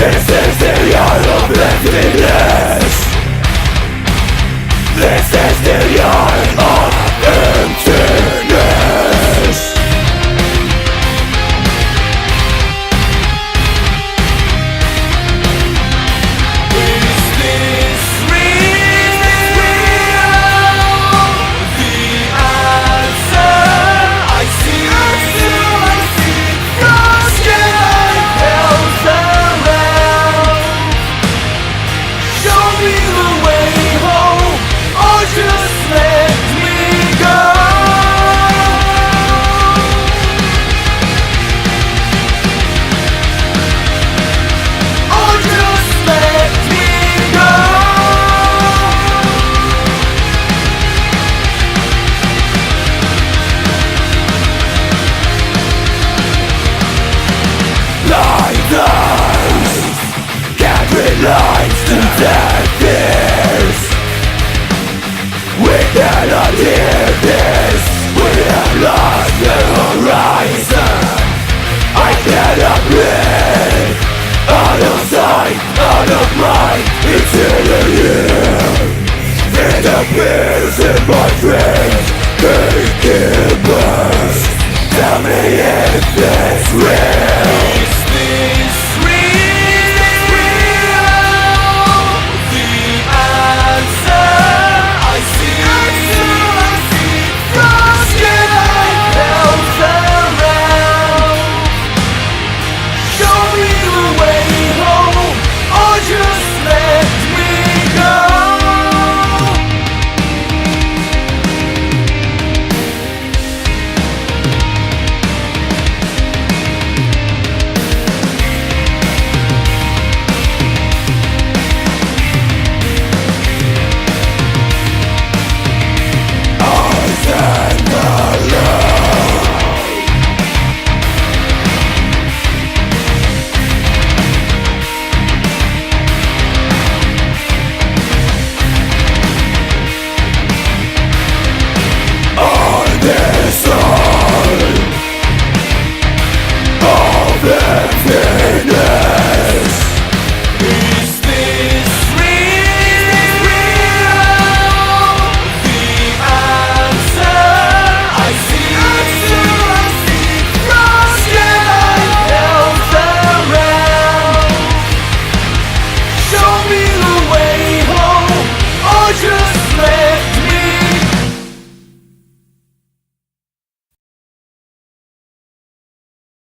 This is the year of emptiness. This is the year of emptiness. Is this real? The answer I see. Your sky pelts around. Show me the way home, or just let me go. Or just let me go. Blind eyes can't realize the dead fears. We cannot hear this. We have lost the horizon. I cannot breathe. Out of sight, out of mind, it's in the year. It appears in my dreams, gatekeepers. Tell me if it's real. Is this real? The answer I see. Your sky pelts around. Show me the way home, or just let me go. This all of everything.